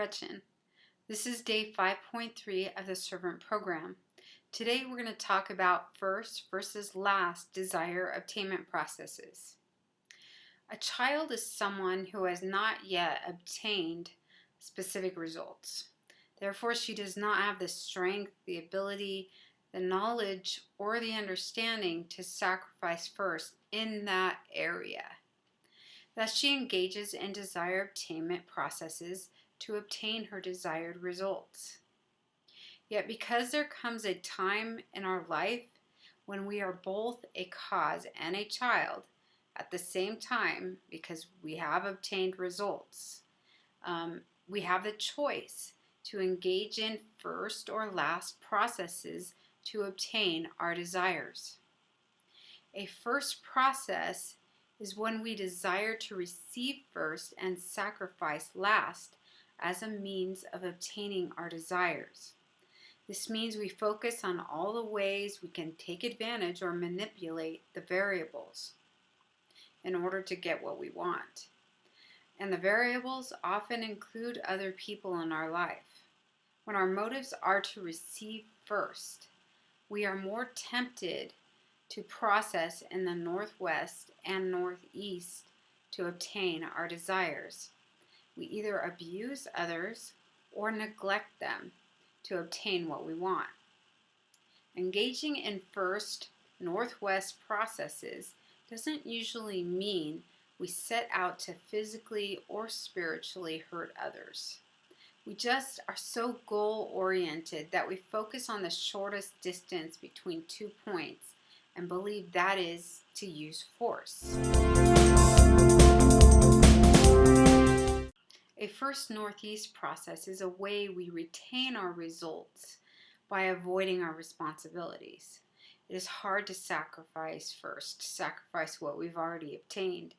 Gretchen. This is day 5.3 of the Servant Program. Today we're going to talk about first versus last desire obtainment processes. A child is someone who has not yet obtained specific results. Therefore, she does not have the strength, the ability, the knowledge, or the understanding to sacrifice first in that area. Thus, she engages in desire obtainment processes to obtain her desired results. Yet, because there comes a time in our life when we are both a cause and a child at the same time, because we have obtained results, we have the choice to engage in first or last processes to obtain our desires. A first process is when we desire to receive first and sacrifice last as a means of obtaining our desires. This means we focus on all the ways we can take advantage or manipulate the variables in order to get what we want. And the variables often include other people in our life. When our motives are to receive first, we are more tempted to process in the northwest and northeast to obtain our desires. We either abuse others or neglect them to obtain what we want. Engaging in first northwest processes doesn't usually mean we set out to physically or spiritually hurt others. We just are so goal-oriented that we focus on the shortest distance between 2 points and believe that is to use force. A first northeast process is a way we retain our results by avoiding our responsibilities. It is hard to sacrifice first, sacrifice what we've already obtained.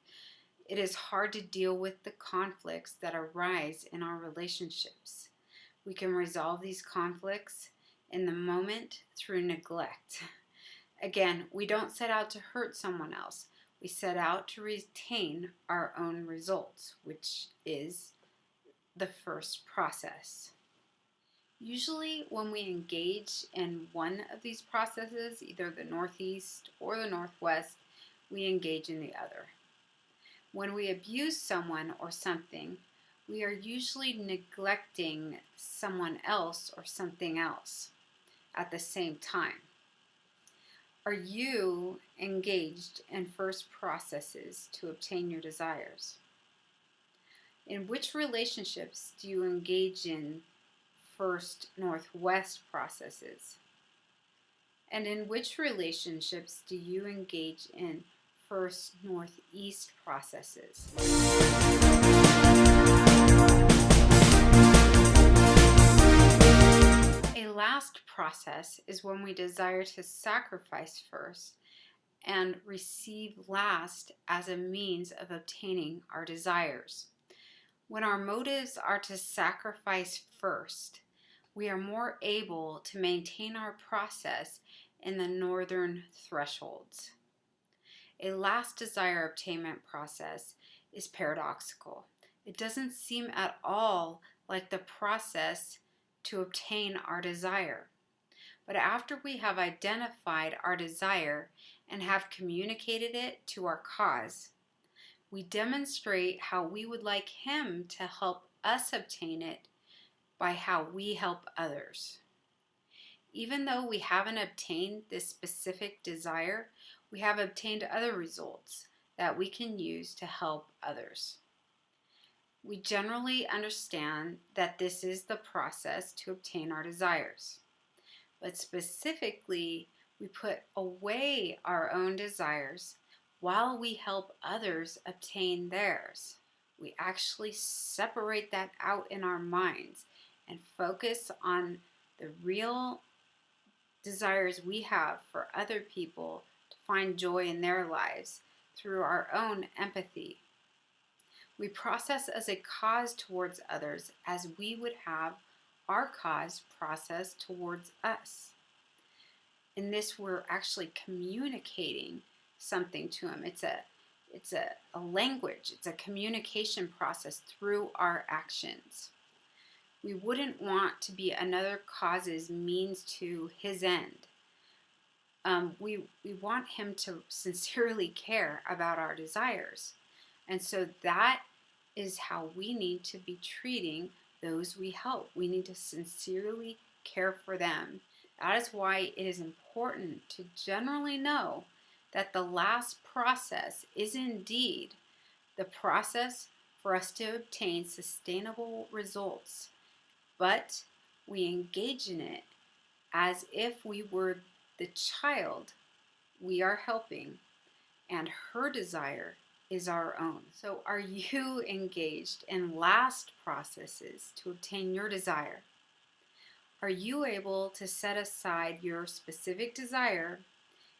It is hard to deal with the conflicts that arise in our relationships. We can resolve these conflicts in the moment through neglect. Again, we don't set out to hurt someone else. We set out to retain our own results, which is the first process. Usually when we engage in one of these processes, either the northeast or the northwest, we engage in the other. When we abuse someone or something, we are usually neglecting someone else or something else at the same time. Are you engaged in first processes to obtain your desires? In which relationships do you engage in first northwest processes? And in which relationships do you engage in first northeast processes? A last process is when we desire to sacrifice first and receive last as a means of obtaining our desires. When our motives are to sacrifice first, we are more able to maintain our process in the northern thresholds. A last desire obtainment process is paradoxical. It doesn't seem at all like the process to obtain our desire. But after we have identified our desire and have communicated it to our cause, we demonstrate how we would like him to help us obtain it by how we help others. Even though we haven't obtained this specific desire, we have obtained other results that we can use to help others. We generally understand that this is the process to obtain our desires. But specifically, we put away our own desires while we help others obtain theirs. We actually separate that out in our minds and focus on the real desires we have for other people to find joy in their lives through our own empathy. We process as a cause towards others as we would have our cause process towards us. In this, we're actually communicating something to him. It's a language. It's a communication process through our actions. We wouldn't want to be another cause's means to his end. We want him to sincerely care about our desires. And so that is how we need to be treating those we help. We need to sincerely care for them. That is why it is important to generally know that the last process is indeed the process for us to obtain sustainable results, but we engage in it as if we were the child we are helping and her desire is our own. So are you engaged in last processes to obtain your desire? Are you able to set aside your specific desire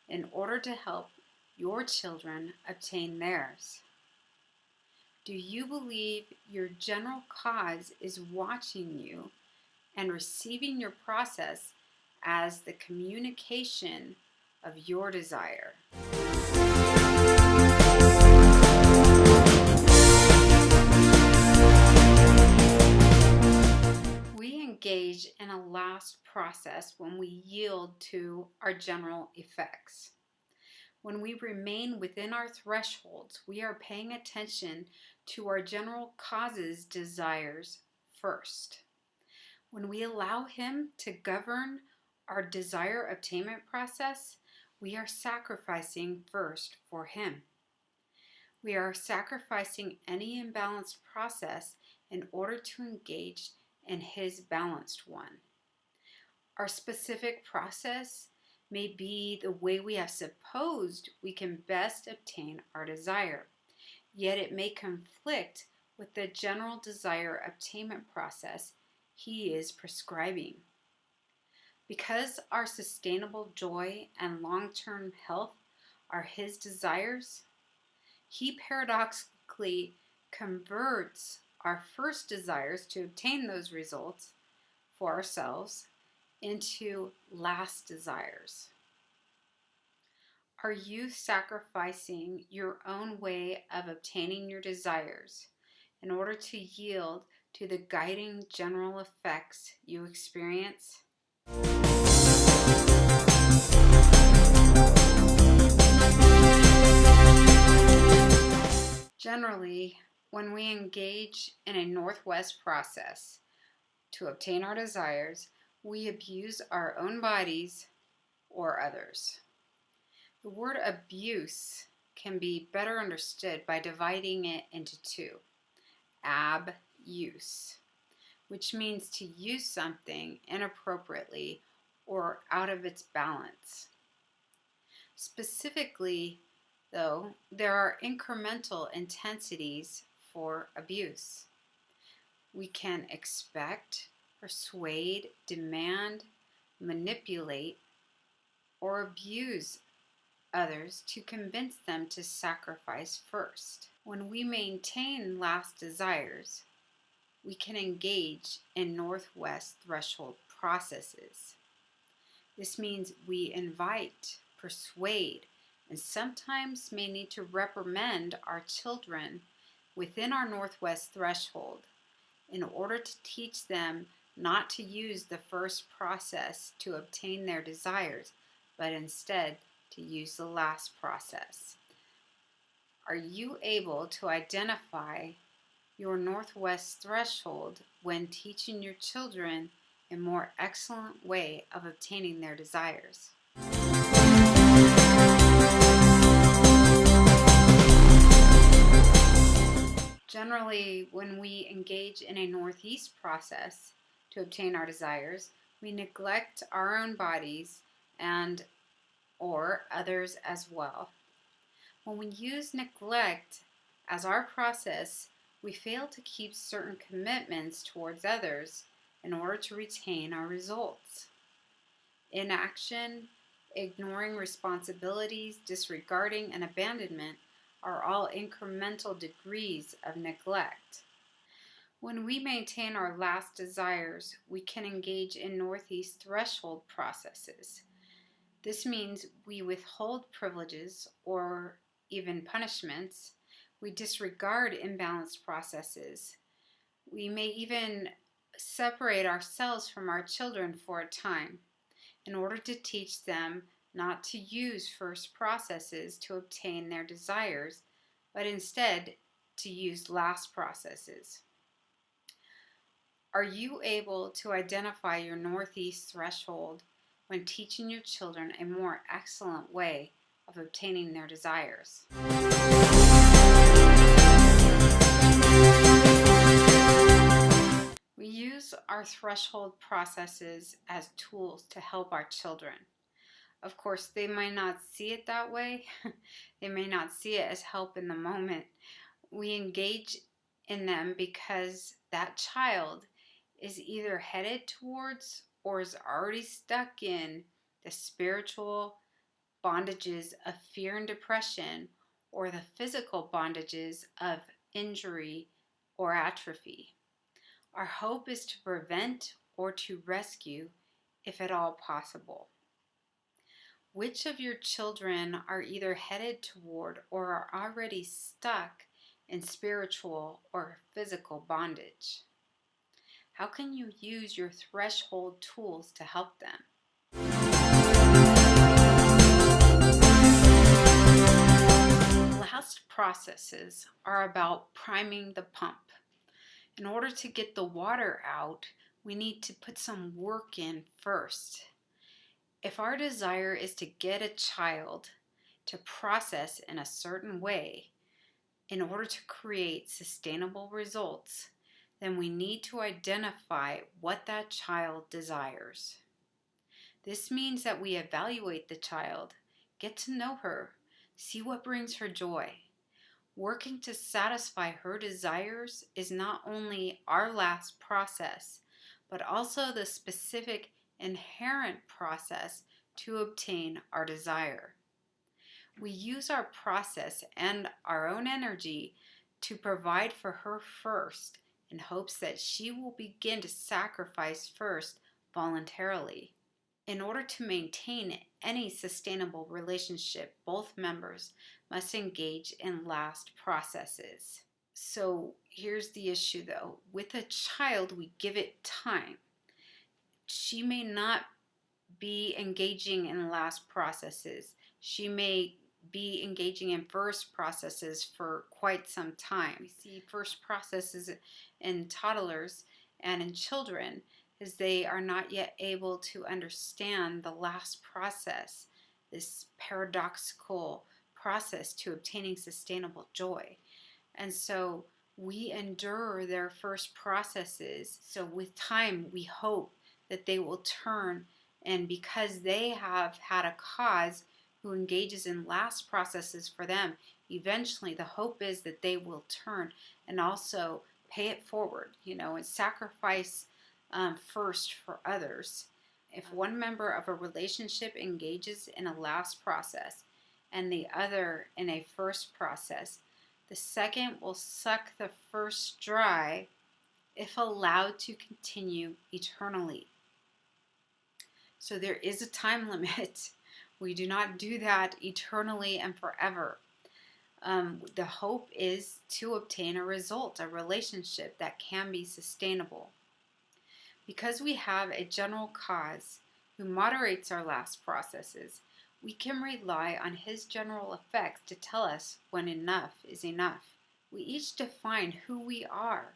in order to help your children obtain theirs? Do you believe your general cause is watching you and receiving your process as the communication of your desire? We engage in a last process when we yield to our general effects. When we remain within our thresholds, we are paying attention to our general cause's desires first. When we allow him to govern our desire obtainment process, we are sacrificing first for him. We are sacrificing any imbalanced process in order to engage in his balanced one. Our specific process may be the way we have supposed we can best obtain our desire, yet it may conflict with the general desire obtainment process he is prescribing. Because our sustainable joy and long-term health are his desires, he paradoxically converts our first desires to obtain those results for ourselves into last desires. Are you sacrificing your own way of obtaining your desires in order to yield to the guiding general effects you experience? Generally, when we engage in a northwest process to obtain our desires, we abuse our own bodies or others. The word abuse can be better understood by dividing it into two. Ab-use, which means to use something inappropriately or out of its balance. Specifically, though, there are incremental intensities for abuse. We can expect, persuade, demand, manipulate, or abuse others to convince them to sacrifice first. When we maintain last desires, we can engage in northwest threshold processes. This means we invite, persuade, and sometimes may need to reprimand our children within our northwest threshold in order to teach them not to use the first process to obtain their desires, but instead to use the last process. Are you able to identify your northwest threshold when teaching your children a more excellent way of obtaining their desires? Generally, when we engage in a northeast process to obtain our desires, we neglect our own bodies and or others as well. When we use neglect as our process, we fail to keep certain commitments towards others in order to retain our results. Inaction, ignoring responsibilities, disregarding, and abandonment are all incremental degrees of neglect. When we maintain our last desires, we can engage in northeast threshold processes. This means we withhold privileges or even punishments. We disregard imbalanced processes. We may even separate ourselves from our children for a time in order to teach them not to use first processes to obtain their desires, but instead to use last processes. Are you able to identify your northeast threshold when teaching your children a more excellent way of obtaining their desires? We use our threshold processes as tools to help our children. Of course, they might not see it that way. They may not see it as help in the moment. We engage in them because that child is either headed towards or is already stuck in the spiritual bondages of fear and depression, or the physical bondages of injury or atrophy. Our hope is to prevent or to rescue, if at all possible. Which of your children are either headed toward or are already stuck in spiritual or physical bondage? How can you use your threshold tools to help them? Last processes are about priming the pump. In order to get the water out, we need to put some work in first. If our desire is to get a child to process in a certain way in order to create sustainable results, then we need to identify what that child desires. This means that we evaluate the child, get to know her, see what brings her joy. Working to satisfy her desires is not only our last process, but also the specific inherent process to obtain our desire. We use our process and our own energy to provide for her first in hopes that she will begin to sacrifice first voluntarily. In order to maintain any sustainable relationship, both members must engage in last processes. So here's the issue though. With a child, we give it time. She may not be engaging in last processes. She may be engaging in first processes for quite some time. We see first processes in toddlers and in children as they are not yet able to understand the last process, this paradoxical process to obtaining sustainable joy. And so we endure their first processes. So with time, we hope that they will turn, and because they have had a cause who engages in last processes for them, eventually the hope is that they will turn and also pay it forward, and sacrifice first for others. If one member of a relationship engages in a last process and the other in a first process, the second will suck the first dry if allowed to continue eternally. So there is a time limit. We do not do that eternally and forever. The hope is to obtain a result, a relationship that can be sustainable. Because we have a general cause who moderates our last processes, we can rely on his general effects to tell us when enough is enough. We each define who we are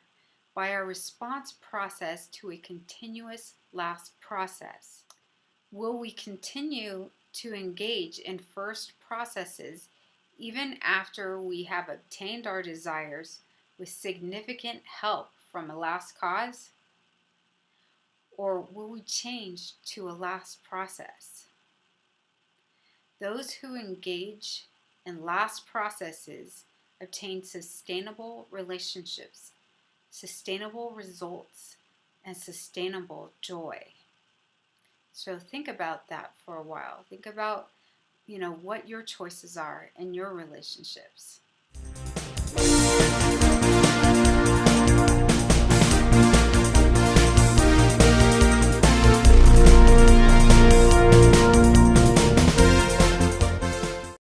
by our response process to a continuous last process. Will we continue to engage in first processes even after we have obtained our desires with significant help from a last cause? Or will we change to a last process? Those who engage in last processes obtain sustainable relationships, sustainable results, and sustainable joy. So think about that for a while. Think about, what your choices are in your relationships.